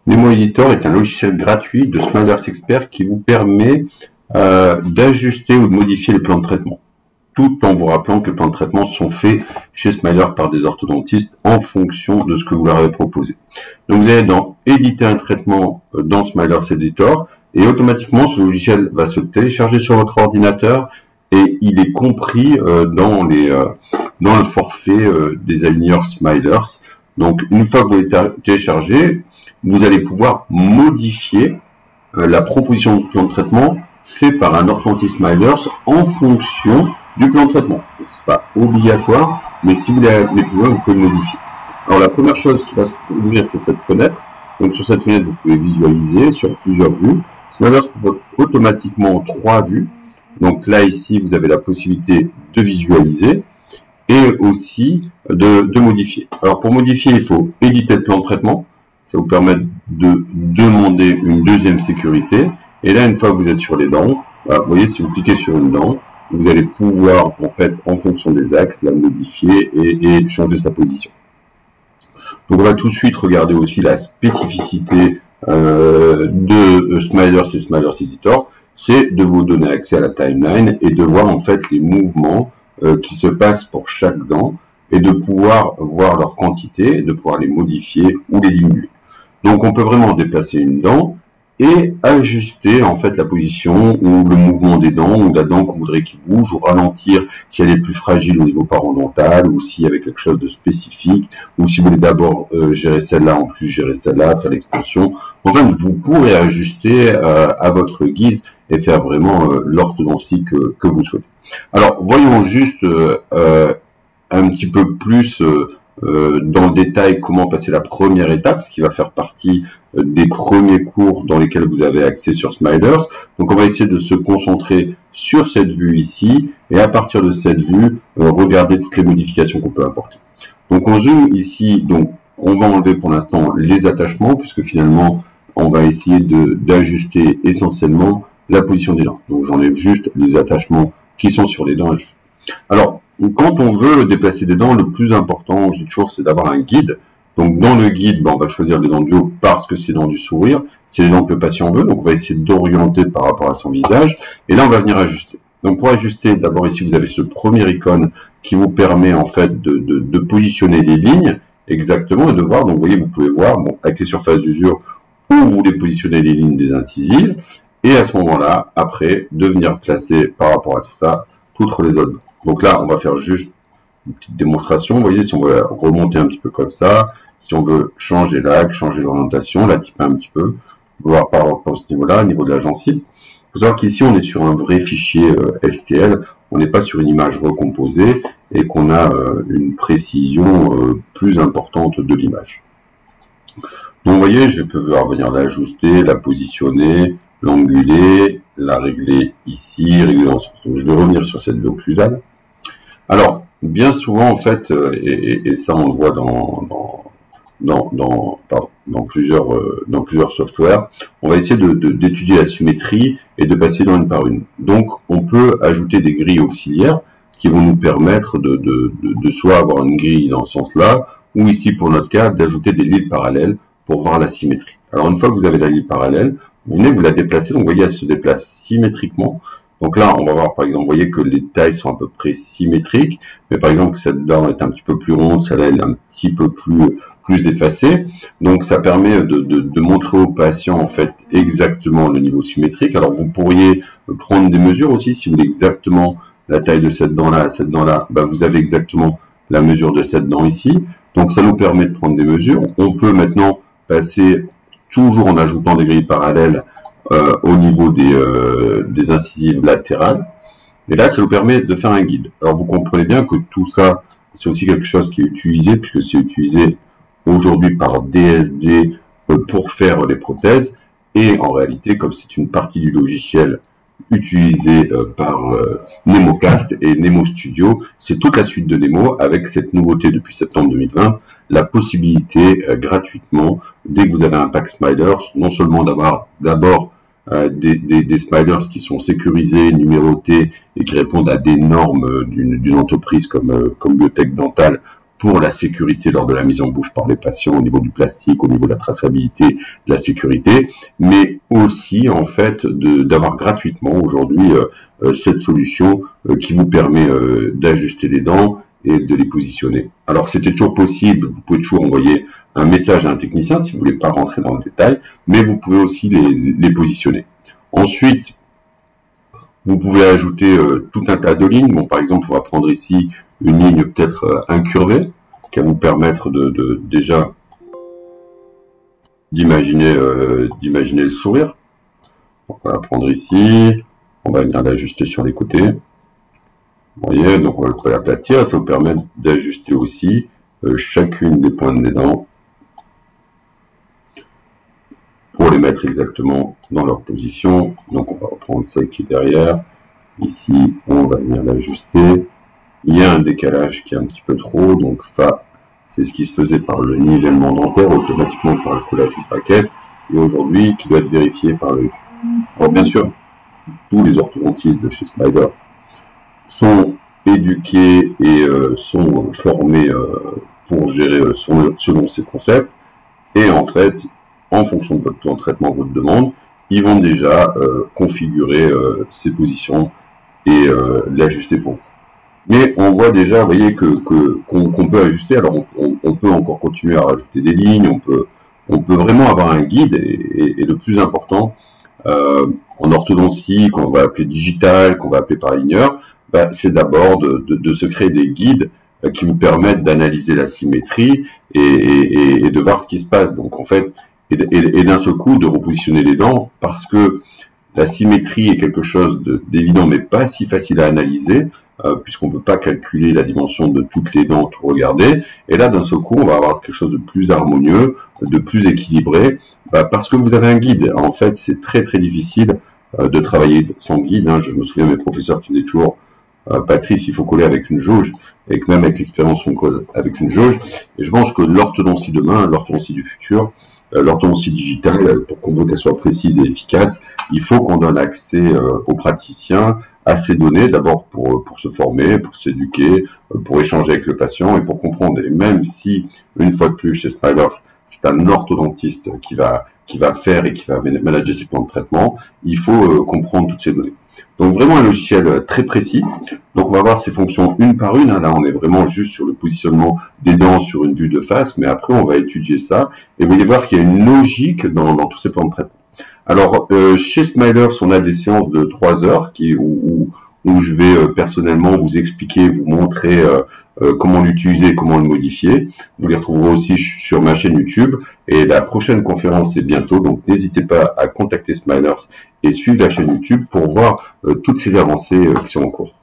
Nemo Editor est un logiciel gratuit de Smilers Expert qui vous permet d'ajuster ou de modifier les plans de traitement, tout en vous rappelant que les plans de traitement sont faits chez Smiler par des orthodontistes en fonction de ce que vous leur avez proposé. Donc vous allez dans éditer un traitement dans Smilers Editor et automatiquement ce logiciel va se télécharger sur votre ordinateur et il est compris dans le forfait des aligneurs Smilers. Donc une fois que vous l'avez téléchargé, vous allez pouvoir modifier la proposition de plan de traitement fait par un orthodontiste Smilers en fonction du plan de traitement. Ce n'est pas obligatoire, mais si vous voulez aller plus loin, vous pouvez le modifier. Alors la première chose qui va s'ouvrir, c'est cette fenêtre. Donc sur cette fenêtre, vous pouvez visualiser sur plusieurs vues. Smilers propose automatiquement 3 vues. Donc là, ici, vous avez la possibilité de visualiser et aussi de modifier. Alors pour modifier, il faut éditer le plan de traitement. Ça vous permet de demander une deuxième sécurité. Et là, une fois que vous êtes sur les dents, vous voyez, si vous cliquez sur une dent, vous allez pouvoir, en fait, en fonction des axes, la modifier et changer sa position. Donc on va tout de suite regarder aussi la spécificité de Smilers et Smilers Editor. C'est de vous donner accès à la timeline et de voir en fait les mouvements qui se passent pour chaque dent et de pouvoir voir leur quantité, de pouvoir les modifier ou les diminuer. Donc on peut vraiment déplacer une dent et ajuster en fait la position ou le mouvement des dents ou la dent qu'on voudrait qu'il bouge ou ralentir si elle est plus fragile au niveau parodontal ou s'il y avait quelque chose de spécifique ou si vous voulez d'abord gérer celle-là en plus gérer celle-là, faire l'expansion. Enfin, vous pourrez ajuster à votre guise et faire vraiment l'orthodontie que vous souhaitez. Alors, voyons juste un petit peu plus dans le détail comment passer la première étape, ce qui va faire partie des premiers cours dans lesquels vous avez accès sur Smilers. Donc on va essayer de se concentrer sur cette vue ici, et à partir de cette vue, regarder toutes les modifications qu'on peut apporter. Donc on zoome ici, donc on va enlever pour l'instant les attachements, puisque finalement on va essayer d'ajuster essentiellement la position des dents. Donc j'enlève juste les attachements qui sont sur les dents. Alors, quand on veut déplacer des dents, le plus important, je dis toujours, c'est d'avoir un guide. Donc, dans le guide, on va choisir les dents du haut parce que c'est les dents du sourire. C'est les dents que le patient veut. Donc, on va essayer d'orienter par rapport à son visage. Et là, on va venir ajuster. Donc, pour ajuster, d'abord ici, vous avez ce premier icône qui vous permet, en fait, de positionner les lignes exactement et de voir. Donc, vous voyez, vous pouvez voir, bon, avec les surfaces d'usure, où vous voulez positionner les lignes des incisives. Et à ce moment-là, après, de venir placer par rapport à tout ça, toutes les autres. Donc là, on va faire juste une petite démonstration. Vous voyez, si on veut remonter un petit peu comme ça, si on veut changer l'axe, changer l'orientation, la typer un petit peu, voir par rapport à ce niveau-là, au niveau de la gencive. Il faut savoir qu'ici, on est sur un vrai fichier STL. On n'est pas sur une image recomposée et qu'on a une précision plus importante de l'image. Donc, vous voyez, je peux venir l'ajuster, la positionner, l'anguler, la régler ici, régler en sens. Donc, je vais revenir sur cette vue occlusale. Alors, bien souvent, en fait, et ça on le voit dans plusieurs softwares, on va essayer d'étudier la symétrie et de passer dans une par une. Donc, on peut ajouter des grilles auxiliaires qui vont nous permettre de soit avoir une grille dans ce sens-là, ou ici, pour notre cas, d'ajouter des lignes parallèles pour voir la symétrie. Alors, une fois que vous avez la ligne parallèle, vous venez, vous la déplacez, donc vous voyez, elle se déplace symétriquement. Donc là, on va voir, par exemple, vous voyez que les tailles sont à peu près symétriques, mais par exemple, que cette dent est un petit peu plus ronde, celle-là, elle est un petit peu plus effacée. Donc, ça permet de montrer au patient, en fait, exactement le niveau symétrique. Alors, vous pourriez prendre des mesures aussi, si vous voulez exactement la taille de cette dent-là, vous avez exactement la mesure de cette dent ici. Donc, ça nous permet de prendre des mesures. On peut maintenant passer, toujours en ajoutant des grilles parallèles, au niveau des incisives latérales. Et là, ça nous permet de faire un guide. Alors, vous comprenez bien que tout ça, c'est aussi quelque chose qui est utilisé, puisque c'est utilisé aujourd'hui par DSD pour faire les prothèses. Et en réalité, comme c'est une partie du logiciel utilisé par NemoCast et Nemo Studio, c'est toute la suite de Nemo avec cette nouveauté depuis septembre 2020, la possibilité gratuitement, dès que vous avez un pack Smilers, non seulement d'avoir d'abord des Smilers qui sont sécurisés, numérotés et qui répondent à des normes d'une entreprise comme Biotech Dental pour la sécurité lors de la mise en bouche par les patients au niveau du plastique, au niveau de la traçabilité, de la sécurité, mais aussi en fait d'avoir gratuitement aujourd'hui cette solution qui vous permet d'ajuster les dents et de les positionner. Alors c'était toujours possible, vous pouvez toujours envoyer un message à un technicien si vous voulez pas rentrer dans le détail, mais vous pouvez aussi les positionner. Ensuite, vous pouvez ajouter tout un tas de lignes. Bon, par exemple, on va prendre ici une ligne peut-être incurvée, qui va vous permettre déjà d'imaginer le sourire. Donc, on va la prendre ici, on va venir l'ajuster sur les côtés. Vous voyez, donc on peut l'aplatir, ça vous permet d'ajuster aussi chacune des pointes des dents pour les mettre exactement dans leur position. Donc on va reprendre celle qui est derrière. Ici, on va venir l'ajuster. Il y a un décalage qui est un petit peu trop, donc ça, c'est ce qui se faisait par le nivellement dentaire, automatiquement par le collage du bracket, et aujourd'hui, qui doit être vérifié par l'œil. Alors bien sûr, tous les orthodontistes de chez Smiler sont éduqués et sont formés pour gérer selon ces concepts, et en fait, en fonction de votre plan de traitement, votre demande, ils vont déjà configurer ces positions et l'ajuster pour vous. Mais on voit déjà, vous voyez, qu'on peut ajuster. Alors on peut encore continuer à rajouter des lignes, on peut vraiment avoir un guide, et le plus important, en orthodontie, qu'on va appeler digital, qu'on va appeler par ligneur, c'est d'abord de se créer des guides qui vous permettent d'analyser la symétrie et de voir ce qui se passe. Donc en fait, et d'un seul coup de repositionner les dents, parce que la symétrie est quelque chose d'évident, mais pas si facile à analyser, puisqu'on ne peut pas calculer la dimension de toutes les dents, tout regarder. Et là, d'un seul coup, on va avoir quelque chose de plus harmonieux, de plus équilibré, parce que vous avez un guide. En fait, c'est très très difficile de travailler sans guide. Hein. Je me souviens de mes professeurs qui disaient toujours Patrice, il faut coller avec une jauge, et que même avec l'expérience, on colle avec une jauge. Et je pense que l'orthodontie demain, l'orthodontie du futur, l'orthodontie digitale, pour qu'on veut qu'elle soit précise et efficace, il faut qu'on donne accès aux praticiens à ces données, d'abord pour se former, pour s'éduquer, pour échanger avec le patient et pour comprendre. Et même si, une fois de plus, chez Smilers, c'est un orthodontiste qui va faire et qui va manager ses plans de traitement, il faut comprendre toutes ces données. Donc vraiment un logiciel très précis. Donc on va voir ces fonctions une par une. Hein. Là on est vraiment juste sur le positionnement des dents sur une vue de face, mais après on va étudier ça et vous allez voir qu'il y a une logique dans tous ces plans de traitement. Alors chez Smilers, on a des séances de 3 heures où je vais personnellement vous expliquer, vous montrer comment l'utiliser, comment le modifier. Vous les retrouverez aussi sur ma chaîne YouTube. Et la prochaine conférence c'est bientôt, donc n'hésitez pas à contacter Smilers et suivre la chaîne YouTube pour voir toutes ces avancées qui sont en cours.